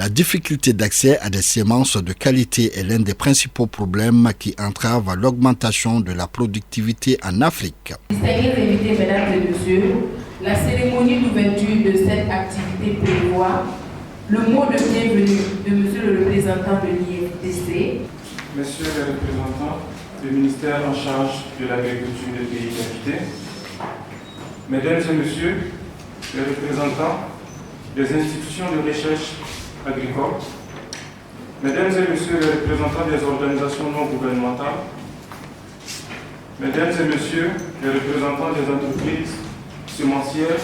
La difficulté d'accès à des semences de qualité est l'un des principaux problèmes qui entravent l'augmentation de la productivité en Afrique. Distingués invités, mesdames et messieurs, la cérémonie d'ouverture de cette activité prévoit le mot de bienvenue de monsieur le représentant de l'IFDC. Messieurs les représentants du ministère en charge de l'agriculture des pays invités, mesdames et messieurs les représentants des institutions de recherche agricole, mesdames et messieurs les représentants des organisations non gouvernementales, mesdames et messieurs les représentants des entreprises semencières,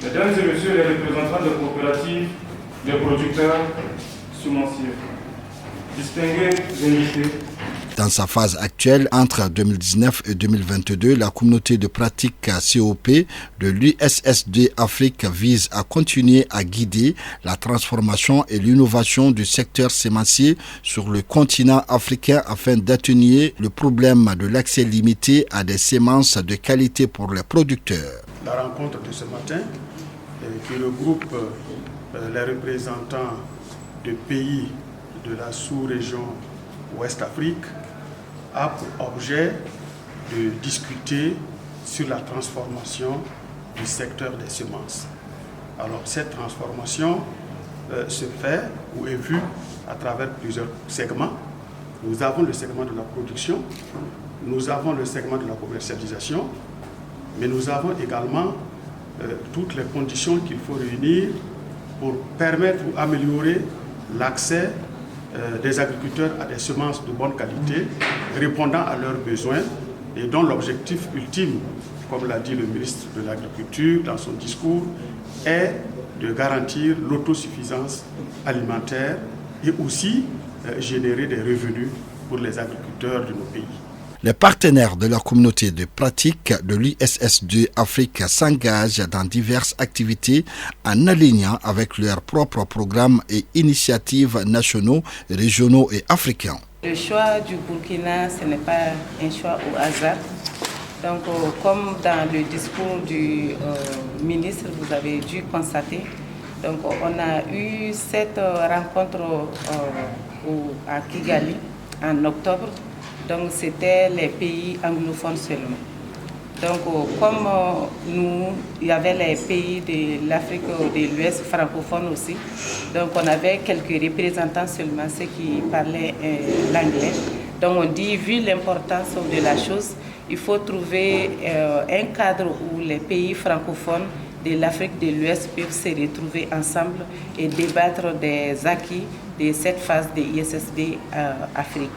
mesdames et messieurs les représentants des coopératives des producteurs semenciers, distingués invités. Dans sa phase actuelle, entre 2019 et 2022, la communauté de pratique COP de l'USSD Afrique vise à continuer à guider la transformation et l'innovation du secteur sémencier sur le continent africain afin d'atténuer le problème de l'accès limité à des semences de qualité pour les producteurs. La rencontre de ce matin, qui regroupe les représentants de pays de la sous-région Ouest-Afrique, a pour objet de discuter sur la transformation du secteur des semences. Alors cette transformation se fait ou est vue à travers plusieurs segments. Nous avons le segment de la production, nous avons le segment de la commercialisation, mais nous avons également toutes les conditions qu'il faut réunir pour permettre ou améliorer l'accès des agriculteurs à des semences de bonne qualité, répondant à leurs besoins et dont l'objectif ultime, comme l'a dit le ministre de l'Agriculture dans son discours, est de garantir l'autosuffisance alimentaire et aussi générer des revenus pour les agriculteurs de nos pays. Les partenaires de la communauté de pratique de l'USSD Afrique s'engagent dans diverses activités en alignant avec leurs propres programmes et initiatives nationaux, régionaux et africains. Le choix du Burkina, ce n'est pas un choix au hasard. Donc, comme dans le discours du ministre, vous avez dû constater, donc, on a eu cette rencontre à Kigali en octobre. Donc c'était les pays anglophones seulement. Donc comme il y avait les pays de l'Afrique de l'Ouest francophone aussi, donc on avait quelques représentants seulement, ceux qui parlaient l'anglais. Donc on dit, vu l'importance de la chose, il faut trouver un cadre où les pays francophones de l'Afrique de l'Ouest peuvent se retrouver ensemble et débattre des acquis de cette phase de ISSD Afrique.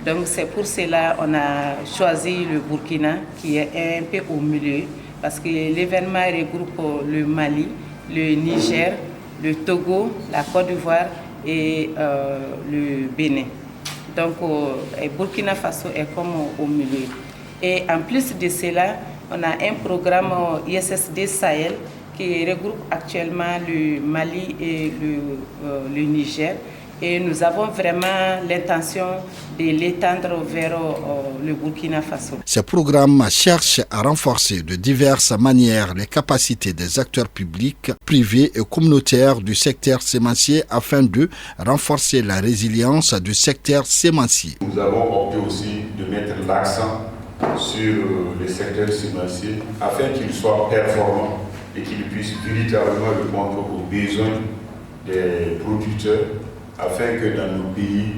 Donc c'est pour cela qu'on a choisi le Burkina qui est un peu au milieu parce que l'événement regroupe le Mali, le Niger, le Togo, la Côte d'Ivoire et le Bénin. Donc Burkina Faso est comme au milieu. Et en plus de cela, on a un programme ISSD Sahel qui regroupe actuellement le Mali et le Niger. Et nous avons vraiment l'intention de l'étendre vers le Burkina Faso. Ce programme cherche à renforcer de diverses manières les capacités des acteurs publics, privés et communautaires du secteur sémencier afin de renforcer la résilience du secteur sémencier. Nous avons opté aussi de mettre l'accent sur le secteur sémencier afin qu'il soit performant et qu'il puisse véritablement répondre aux besoins des producteurs afin que dans nos pays,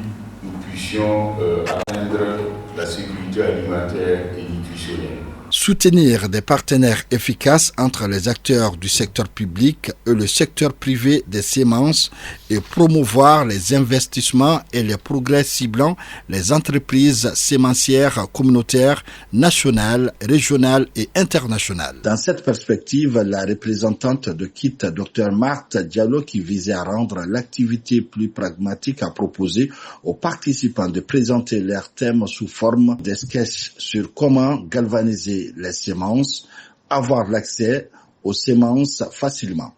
nous puissions atteindre la sécurité alimentaire et nutritionnelle. Soutenir des partenaires efficaces entre les acteurs du secteur public et le secteur privé des semences et promouvoir les investissements et les progrès ciblant les entreprises sémencières communautaires, nationales, régionales et internationales. Dans cette perspective, la représentante de KIT, Dr Marthe Diallo, qui visait à rendre l'activité plus pragmatique, a proposé aux participants de présenter leurs thèmes sous forme de sketchs sur comment galvaniser les semences, avoir l'accès aux semences facilement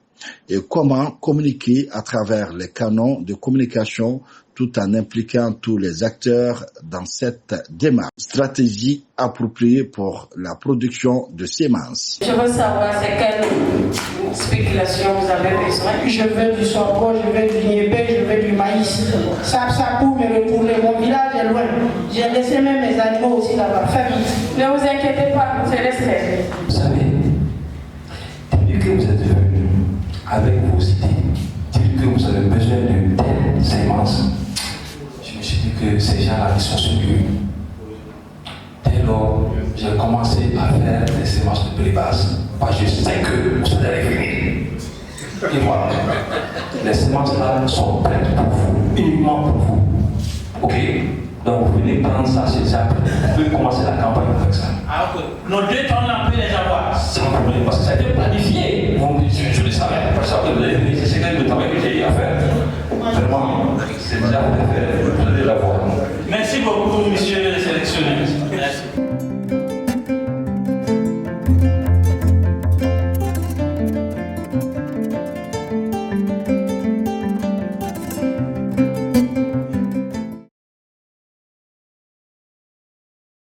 et comment communiquer à travers les canaux de communication tout en impliquant tous les acteurs dans cette démarche. Stratégie appropriée pour la production de semences. Je veux savoir c'est quelle spéculation vous avez besoin. Je veux du sorgho, je veux du niébé, je veux du maïs. Ça pour me retourner. Mon village est loin. J'ai laissé même mes animaux aussi là-bas. Fais vite. Ne vous inquiétez pas, vous serez stressé. Vous savez, depuis que vous êtes venu avec vos idées, dire que vous avez besoin de telles semences, je me suis dit que ces gens-là, ils sont sérieux. Dès lors, j'ai commencé à faire des semences de prix basse. Parce que je sais que vous allez venir. Et voilà. Les semences là sont prêtes pour vous, uniquement pour vous. Ok? Donc vous venez prendre ça, c'est ça. Vous pouvez commencer la campagne avec ça. Ah ok. Nos 2 tonnes là, on peut les avoir. Sans problème, parce que ça a été planifié. Je le savais. Parce que vous allez venir, c'est le travail que j'ai eu à faire. Vraiment, c'est déjà fait. Vous allez l'avoir. Merci beaucoup.